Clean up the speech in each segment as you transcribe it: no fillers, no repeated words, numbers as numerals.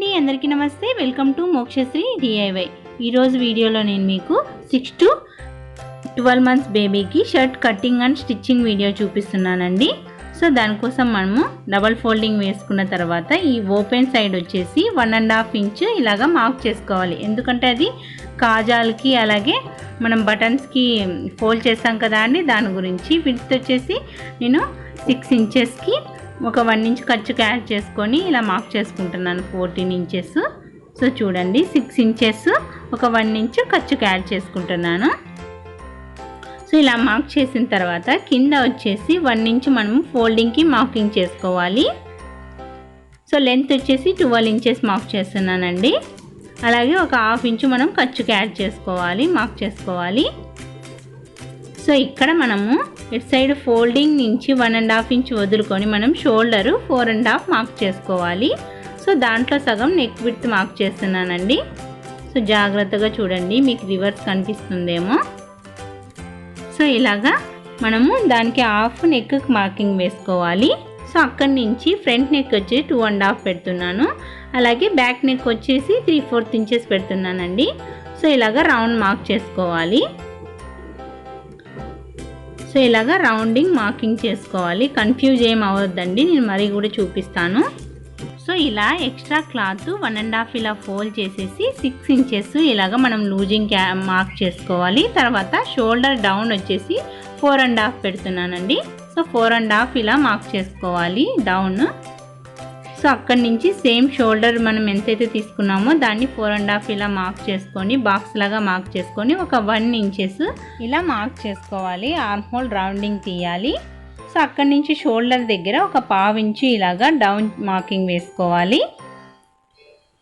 అండి, అందరికీ నమస్తే. Welcome to Mokshasri DIY. ఈరోజు వీడియోలో నేను మీకు 6 to 12 months బేబీకి shirt cutting and stitching video చూపిస్తున్నానండి. సో దానికోసం మనము డబల్ ఫోల్డింగ్ వేసుకున్న తర్వాత ఈ ఓపెన్ సైడ్ వచ్చేసి 1.5 ఇంచ్ ఇలాగా మార్క్ చేసుకోవాలి. ఎందుకంటే అది కాజాలకి అలాగే మనం బటన్స్కి ఫోల్డ్ చేస్తాం కదా అండి, దాని గురించి. విడ్త్ వచ్చేసి నేను 6 ఇంచెస్కి ఒక 1 ఇంచ్ ఖర్చుకి యాడ్ చేసుకొని ఇలా మార్క్ చేసుకుంటున్నాను 14 ఇంచెస్. సో చూడండి, 6 ఇంచెస్ ఒక 1 ఇంచ్ ఖర్చుకి యాడ్ చేసుకుంటున్నాను. సో ఇలా మార్క్ చేసిన తర్వాత కింద వచ్చేసి 1 ఇంచ్ మనం ఫోల్డింగ్కి మార్కింగ్ చేసుకోవాలి. సో లెంత్ వచ్చేసి 12 ఇంచెస్ మార్క్ చేస్తున్నానండి. అలాగే ఒక 1/2 ఇంచ్ మనం ఖర్చుకి యాడ్ చేసుకోవాలి, మార్క్ చేసుకోవాలి. సో ఇక్కడ మనము ఇటు సైడ్ ఫోల్డింగ్ నుంచి 1.5 ఇంచ్ వదులుకొని మనం షోల్డర్ 4.5 మార్క్ చేసుకోవాలి. సో దాంట్లో సగం నెక్ విడ్త్ మార్క్ చేస్తున్నానండి. సో జాగ్రత్తగా చూడండి, మీకు రివర్స్ కనిపిస్తుందేమో. సో ఇలాగా మనము దానికి 1/2 నెక్ మార్కింగ్ వేసుకోవాలి. సో అక్కడి నుంచి ఫ్రంట్ నెక్ వచ్చి 2.5 పెడుతున్నాను. అలాగే బ్యాక్ నెక్ వచ్చేసి 3/4 ఇంచెస్ పెడుతున్నానండి. సో ఇలాగా రౌండ్ మార్క్ చేసుకోవాలి. సో ఇలాగా రౌండింగ్ మార్కింగ్ చేసుకోవాలి. కన్ఫ్యూజ్ ఏం అవ్వద్దండి, నేను మరీ కూడా చూపిస్తాను. సో ఇలా ఎక్స్ట్రా క్లాత్ 1.5 ఇలా ఫోల్డ్ చేసేసి 6 ఇంచెస్ ఇలాగా మనం లూజింగ్ మార్క్ చేసుకోవాలి. తర్వాత షోల్డర్ డౌన్ వచ్చేసి 4.5 పెడుతున్నానండి. సో 4.5 ఇలా మార్క్ చేసుకోవాలి డౌన్. సో అక్కడి నుంచి సేమ్ షోల్డర్ మనం ఎంతైతే తీసుకున్నామో దాన్ని 4.5 ఇలా మార్క్ చేసుకొని బాక్స్ లాగా మార్క్ చేసుకొని ఒక 1 ఇంచెస్ ఇలా మార్క్ చేసుకోవాలి. ఆర్మ్ హోల్ రౌండింగ్ తీయాలి. సో అక్కడి నుంచి షోల్డర్ దగ్గర ఒక 1/2 ఇంచు ఇలాగా డౌన్ మార్కింగ్ వేసుకోవాలి.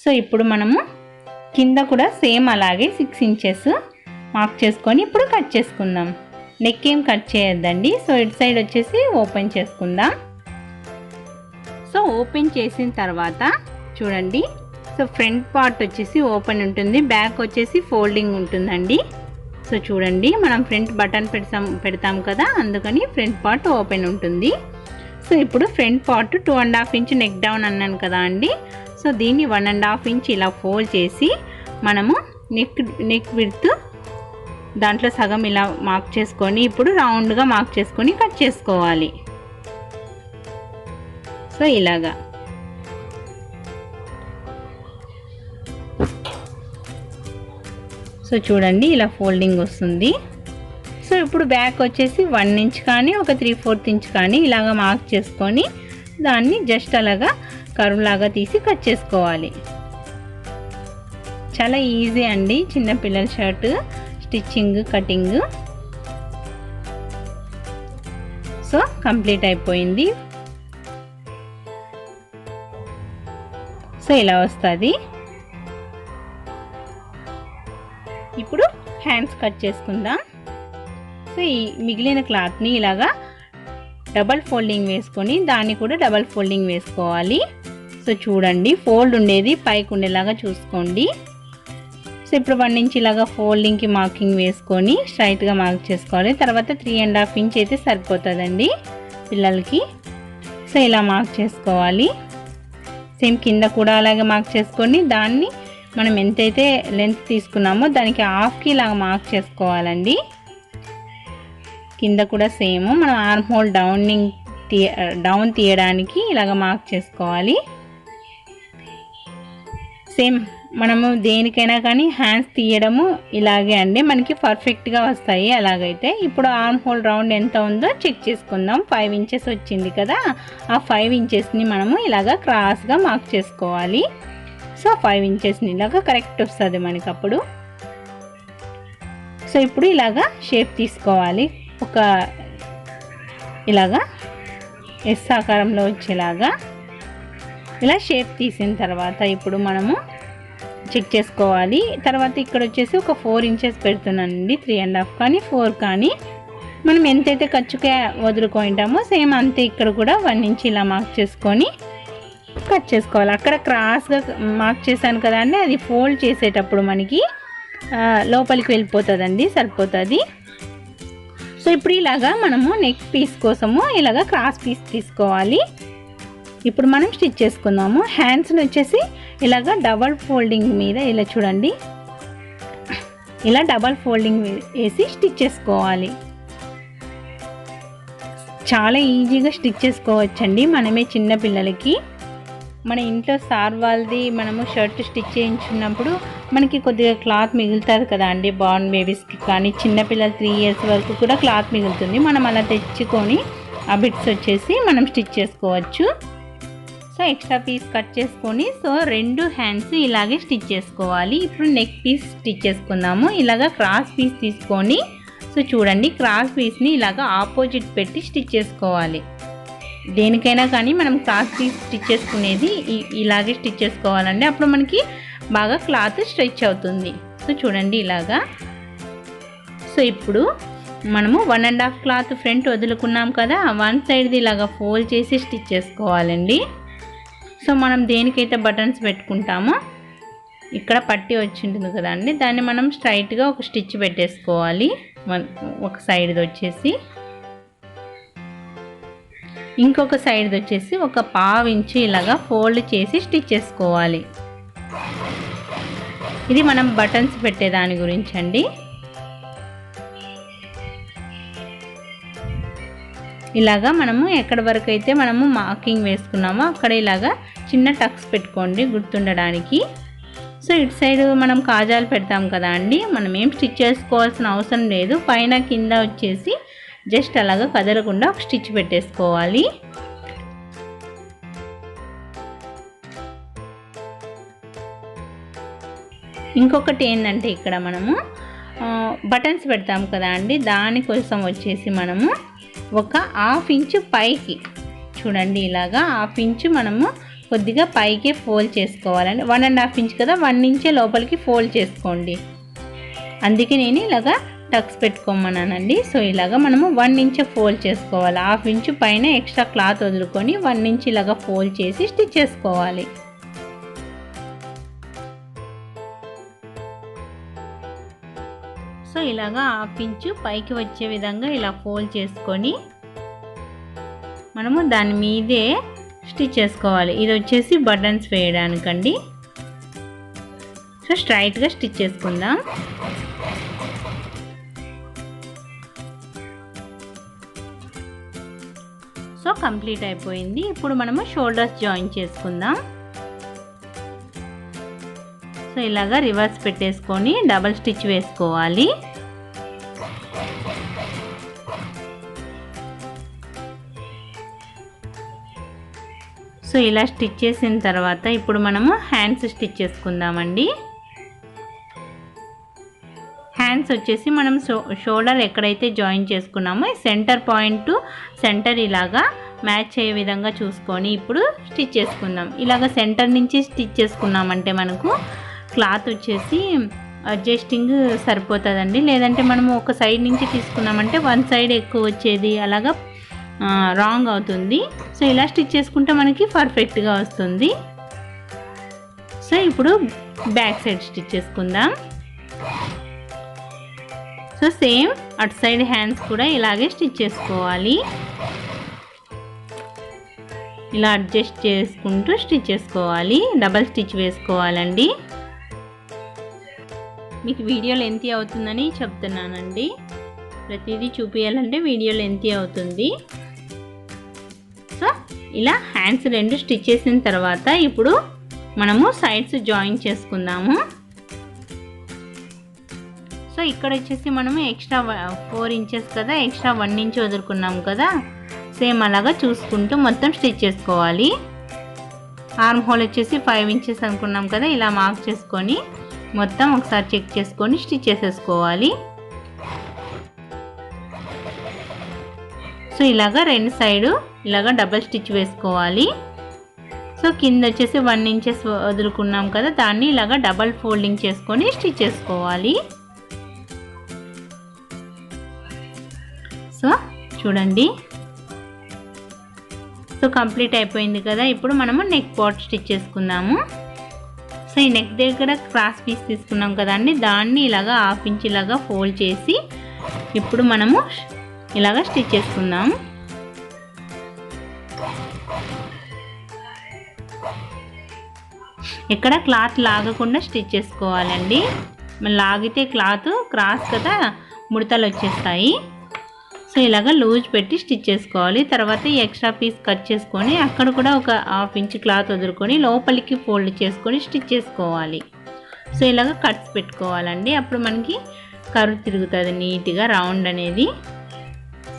సో ఇప్పుడు మనము కింద కూడా సేమ్ అలాగే 6 ఇంచెస్ మార్క్ చేసుకొని ఇప్పుడు కట్ చేసుకుందాం. నెక్ ఏం కట్ చేయొద్దండి. సో ఇటు సైడ్ వచ్చేసి ఓపెన్ చేసుకుందాం. సో ఓపెన్ చేసిన తర్వాత చూడండి, సో ఫ్రంట్ పార్ట్ వచ్చేసి ఓపెన్ ఉంటుంది, బ్యాక్ వచ్చేసి ఫోల్డింగ్ ఉంటుందండి. సో చూడండి, మనం ఫ్రంట్ బటన్ పెడతాం కదా, అందుకని ఫ్రంట్ పార్ట్ ఓపెన్ ఉంటుంది. సో ఇప్పుడు front part 2.5 inch neck down అన్నాను కదా అండి. సో దీన్ని 1.5 ఇంచ్ ఇలా ఫోల్డ్ చేసి మనము నెక్ విడ్త్ దాంట్లో సగం ఇలా మార్క్ చేసుకొని ఇప్పుడు రౌండ్గా మార్క్ చేసుకొని కట్ చేసుకోవాలి. సో ఇలాగా సో చూడండి, ఇలా ఫోల్డింగ్ వస్తుంది. సో ఇప్పుడు బ్యాక్ వచ్చేసి 1 ఇంచ్ కానీ ఒక 3/4 ఇంచ్ కానీ ఇలాగా మార్క్ చేసుకొని దాన్ని జస్ట్ అలాగా కర్వ్ లాగా తీసి కట్ చేసుకోవాలి. చాలా ఈజీ అండి చిన్నపిల్లల shirt stitching cutting. So complete అయిపోయింది. సో ఇలా వస్తుంది. ఇప్పుడు హ్యాండ్స్ కట్ చేసుకుందాం. సో ఈ మిగిలిన క్లాత్ని ఇలాగా డబల్ ఫోల్డింగ్ వేసుకొని దాన్ని కూడా డబల్ ఫోల్డింగ్ వేసుకోవాలి. సో చూడండి, ఫోల్డ్ ఉండేది పైకి ఉండేలాగా చూసుకోండి. సో ఇప్పుడు 1 ఇంచ్ ఇలాగా ఫోల్డింగ్కి మార్కింగ్ వేసుకొని స్ట్రైట్గా మార్క్ చేసుకోవాలి. తర్వాత 3.5 ఇంచ్ అయితే సరిపోతుందండి పిల్లలకి. సో ఇలా మార్క్ చేసుకోవాలి. సేమ్ కింద కూడా అలాగే మార్క్ చేసుకొని దాన్ని మనం ఎంతైతే లెంత్ తీసుకున్నామో దానికి 1/2కి ఇలాగ మార్క్ చేసుకోవాలండి. కింద కూడా సేమ్ మనం ఆర్మ్ హోల్ డౌన్ తీయడానికి ఇలాగ మార్క్ చేసుకోవాలి. సేమ్ మనము దేనికైనా కానీ హ్యాండ్స్ తీయడము ఇలాగే అండి, మనకి పర్ఫెక్ట్గా వస్తాయి అలాగైతే. ఇప్పుడు ఆర్మ్ హోల్ రౌండ్ ఎంత ఉందో చెక్ చేసుకుందాం. 5 ఇంచెస్ వచ్చింది కదా, ఆ 5 ఇంచెస్ని మనము ఇలాగా క్రాస్గా మార్క్ చేసుకోవాలి. సో 5 ఇంచెస్ని ఇలాగా కరెక్ట్ వస్తుంది మనకి అప్పుడు. సో ఇప్పుడు ఇలాగా షేప్ తీసుకోవాలి, ఒక ఇలాగా ఎస్ ఆకారంలో వచ్చేలాగా ఇలా షేప్ తీసిన తర్వాత ఇప్పుడు మనము చెక్ చేసుకోవాలి. తర్వాత ఇక్కడ వచ్చేసి ఒక 4 ఇంచెస్ పెడుతున్నానండి. 3.5 కానీ 4 కానీ మనం ఎంతైతే ఖర్చుకే వదులుకుంటామో సేమ్ అంతే ఇక్కడ కూడా 1 ఇంచ్ ఇలా మార్క్ చేసుకొని కట్ చేసుకోవాలి. అక్కడ క్రాస్గా మార్క్ చేశాను కదా అండి, అది ఫోల్డ్ చేసేటప్పుడు మనకి లోపలికి వెళ్ళిపోతుందండి, సరిపోతుంది. సో ఇప్పుడు ఇలాగా మనము నెక్ పీస్ కోసము ఇలాగా క్రాస్ పీస్ తీసుకోవాలి. ఇప్పుడు మనం స్టిచ్ చేసుకుందాము. హ్యాండ్స్ని వచ్చేసి ఇలాగా డబల్ ఫోల్డింగ్ మీద ఇలా చూడండి, ఇలా డబల్ ఫోల్డింగ్ వేసి స్టిచ్ చేసుకోవాలి. చాలా ఈజీగా స్టిచ్ చేసుకోవచ్చండి మనమే. చిన్న పిల్లలకి మన ఇంట్లో సార్ వాళ్ళది మనము షర్ట్ స్టిచ్ చేయించుకున్నప్పుడు మనకి కొద్దిగా క్లాత్ మిగులుతుంది కదా అండి, బార్న్ బేబీస్కి కానీ చిన్నపిల్లలు 3 ఇయర్స్ వరకు కూడా క్లాత్ మిగులుతుంది. మనం అలా తెచ్చుకొని ఆ బిట్స్ వచ్చేసి మనం స్టిచ్ చేసుకోవచ్చు. సో ఎక్స్ట్రా పీస్ కట్ చేసుకొని సో 2 హ్యాండ్స్ ఇలాగే స్టిచ్ చేసుకోవాలి. ఇప్పుడు నెక్ పీస్ స్టిచ్ చేసుకుందాము. ఇలాగ క్రాస్ పీస్ తీసుకొని సో చూడండి, క్రాస్ పీస్ని ఇలాగ ఆపోజిట్ పెట్టి స్టిచ్ చేసుకోవాలి. దేనికైనా కానీ మనం క్రాస్ పీస్ స్టిచ్ చేసుకునేది ఇలాగే స్టిచ్ చేసుకోవాలండి, అప్పుడు మనకి బాగా క్లాత్ స్ట్రెచ్ అవుతుంది. సో చూడండి ఇలాగా. సో ఇప్పుడు మనము 1.5 క్లాత్ ఫ్రంట్ వదులుకున్నాం కదా, 1 సైడ్ది ఇలాగా ఫోల్డ్ చేసి స్టిచ్ చేసుకోవాలండి. సో మనం దేనికైతే బటన్స్ పెట్టుకుంటామో ఇక్కడ పట్టి వచ్చి ఉంటుంది కదా అండి, దాన్ని మనం స్ట్రైట్గా ఒక స్టిచ్ పెట్టేసుకోవాలి. ఒక సైడ్ది వచ్చేసి, ఇంకొక సైడ్ది వచ్చేసి ఒక 1/2 ఇంచు ఇలాగా ఫోల్డ్ చేసి స్టిచ్ చేసుకోవాలి. ఇది మనం బటన్స్ పెట్టే దాని గురించి అండి. ఇలాగా మనము ఎక్కడి వరకు అయితే మనము మార్కింగ్ వేసుకున్నామో అక్కడ ఇలాగా చిన్న టక్స్ పెట్టుకోండి గుర్తుండడానికి. సో ఇటు సైడ్ మనం కాజాలు పెడతాం కదా అండి, మనం ఏం స్టిచ్ చేసుకోవాల్సిన అవసరం లేదు. పైన కింద వచ్చేసి జస్ట్ అలాగా కదలకుండా ఒక స్టిచ్ పెట్టేసుకోవాలి. ఇంకొకటి ఏంటంటే ఇక్కడ మనము బటన్స్ పెడతాం కదా అండి, దానికోసం వచ్చేసి మనము ఒక 1/2 ఇంచు పైకి చూడండి ఇలాగా 1/2 ఇంచు మనము కొద్దిగా పైకే ఫోల్డ్ చేసుకోవాలండి. 1.5 ఇంచ్ కదా, 1 ఇంచే లోపలికి ఫోల్డ్ చేసుకోండి. అందుకే నేను ఇలాగా టక్స్ పెట్టుకోమన్నానండి. సో ఇలాగా మనము 1 ఇంచ్ ఫోల్డ్ చేసుకోవాలి. 1/2 ఇంచు పైన ఎక్స్ట్రా క్లాత్ వదులుకొని 1 ఇంచ్ ఇలాగా ఫోల్డ్ చేసి స్టిచ్ చేసుకోవాలి. సో ఇలాగా 1/2 ఇంచు పైకి వచ్చే విధంగా ఇలా ఫోల్డ్ చేసుకొని మనము దాని మీదే స్టిచ్ చేసుకోవాలి. ఇది వచ్చేసి బటన్స్ వేయడానికండి. సో స్ట్రైట్గా స్టిచ్ చేసుకుందాం. సో కంప్లీట్ అయిపోయింది. ఇప్పుడు మనము షోల్డర్స్ జాయిన్ చేసుకుందాం. సో ఇలాగా రివర్స్ పెట్టేసుకొని డబల్ స్టిచ్ వేసుకోవాలి. సో ఇలా స్టిచ్ చేసిన తర్వాత ఇప్పుడు మనము హ్యాండ్స్ స్టిచ్ చేసుకుందామండి. హ్యాండ్స్ వచ్చేసి మనం షోల్డర్ ఎక్కడైతే జాయిన్ చేసుకున్నామో సెంటర్ పాయింట్ టు సెంటర్ ఇలాగా మ్యాచ్ అయ్యే విధంగా చూసుకొని ఇప్పుడు స్టిచ్ చేసుకుందాం. ఇలాగ సెంటర్ నుంచి స్టిచ్ చేసుకున్నామంటే మనకు క్లాత్ వచ్చేసి అడ్జస్టింగ్ సరిపోతుందండి. లేదంటే మనము ఒక సైడ్ నుంచి తీసుకున్నామంటే 1 సైడ్ ఎక్కువ వచ్చేది అలాగా రాంగ్ అవుతుంది. సో ఇలా స్టిచ్ చేసుకుంటే మనకి పర్ఫెక్ట్గా వస్తుంది. సో ఇప్పుడు బ్యాక్ సైడ్ స్టిచ్ చేసుకుందాం. సో సేమ్ అటు సైడ్ హ్యాండ్స్ కూడా ఇలాగే స్టిచ్ చేసుకోవాలి. ఇలా అడ్జస్ట్ చేసుకుంటూ స్టిచ్ చేసుకోవాలి. డబల్ స్టిచ్ వేసుకోవాలండి. మీకు వీడియో లెంతీ అవుతుందని చెప్తున్నానండి, ప్రతిదీ చూపించాలంటే వీడియో లెంతీ అవుతుంది. సో ఇలా హ్యాండ్స్ 2 స్టిచ్ చేసిన తర్వాత ఇప్పుడు మనము సైడ్స్ జాయిన్ చేసుకుందాము. సో ఇక్కడ వచ్చేసి మనము ఎక్స్ట్రా 4 ఇంచెస్ కదా, ఎక్స్ట్రా 1 ఇంచ్ వదులుకున్నాం కదా, సేమ్ అలాగా చూసుకుంటూ మొత్తం స్టిచ్ చేసుకోవాలి. ఆర్మ్ హోల్ వచ్చేసి 5 ఇంచెస్ అనుకున్నాం కదా, ఇలా మార్క్ చేసుకొని మొత్తం ఒకసారి చెక్ చేసుకొని స్టిచ్ చేసేసుకోవాలి. సో ఇలాగా 2 సైడు ఇలాగా డబల్ స్టిచ్ వేసుకోవాలి. సో కింద వచ్చేసి 1 ఇంచెస్ వదులుకున్నాం కదా, దాన్ని ఇలాగా డబల్ ఫోల్డింగ్ చేసుకొని స్టిచ్ చేసుకోవాలి. సో చూడండి, సో కంప్లీట్ అయిపోయింది కదా. ఇప్పుడు మనము నెక్ పార్ట్ స్టిచ్ చేసుకుందాము. సో ఈ నెక్ దగ్గర క్రాస్ పీస్ తీసుకున్నాం కదండి, దాన్ని ఇలాగా 1/2 ఇంచ్ ఇలాగా ఫోల్డ్ చేసి ఇప్పుడు మనము ఇలాగా స్టిచ్ చేసుకుందాం. ఎక్కడ క్లాత్ లాగకుండా స్టిచ్ చేసుకోవాలండి. లాగితే క్లాత్ క్రాస్ కదా ముడతలు వచ్చేస్తాయి. సో ఇలాగ లూజ్ పెట్టి స్టిచ్ చేసుకోవాలి. తర్వాత ఈ ఎక్స్ట్రా పీస్ కట్ చేసుకొని అక్కడ కూడా ఒక 1/2 ఇంచ్ క్లాత్ వదులుకొని లోపలికి ఫోల్డ్ చేసుకొని స్టిచ్ చేసుకోవాలి. సో ఇలాగ కట్స్ పెట్టుకోవాలండి. అప్పుడు మనకి కర్వ్ తిరుగుతుంది నీట్గా రౌండ్ అనేది.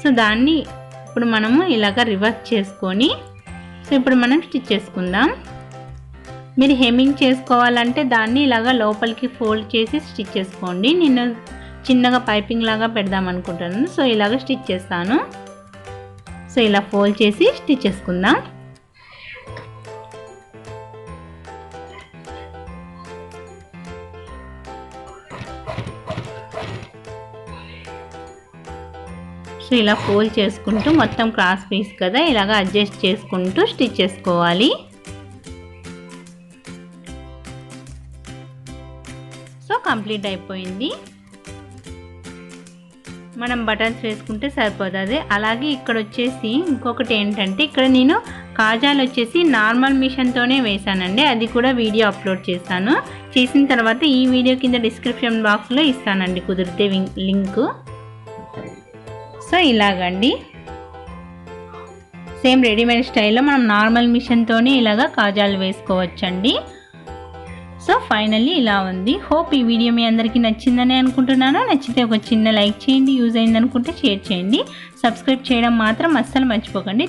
సో దాన్ని ఇప్పుడు మనము ఇలాగ రివర్స్ చేసుకొని సో ఇప్పుడు మనం స్టిచ్ చేసుకుందాం. మీరు హెమ్మింగ్ చేసుకోవాలంటే దాన్ని ఇలాగ లోపలికి ఫోల్డ్ చేసి స్టిచ్ చేసుకోండి. నేను చిన్నగా పైపింగ్ లాగా పెడదాం అనుకుంటున్నాను. సో ఇలాగ స్టిచ్ చేస్తాను. సో ఇలా ఫోల్డ్ చేసి స్టిచ్ చేసుకుందాం. సో ఇలా ఫోల్డ్ చేసుకుంటూ మొత్తం క్రాస్ పీస్ కదా ఇలాగ అడ్జస్ట్ చేసుకుంటూ స్టిచ్ చేసుకోవాలి. సో కంప్లీట్ అయిపోయింది. మనం బటన్స్ వేసుకుంటే సరిపోతుంది. అలాగే ఇక్కడ వచ్చేసి ఇంకొకటి ఏంటంటే ఇక్కడ నేను కాజాలు వచ్చేసి నార్మల్ మిషన్తోనే వేసానండి. అది కూడా వీడియో అప్లోడ్ చేశాను. చేసిన తర్వాత ఈ వీడియో కింద డిస్క్రిప్షన్ బాక్స్లో ఇస్తానండి కుదిరితే లింక్. సో ఇలాగండి సేమ్ రెడీమేడ్ స్టైల్లో మనం నార్మల్ మిషన్తోనే ఇలాగా కాజాలు వేసుకోవచ్చండి. సో ఫైనల్లీ ఇలా ఉంది. హోప్ ఈ వీడియో మీ అందరికీ నచ్చిందని అనుకుంటున్నాను. నచ్చితే ఒక చిన్న లైక్ చేయండి. యూజ్ అయింది అనుకుంటే షేర్ చేయండి. సబ్స్క్రైబ్ చేయడం మాత్రం అస్సలు మర్చిపోకండి.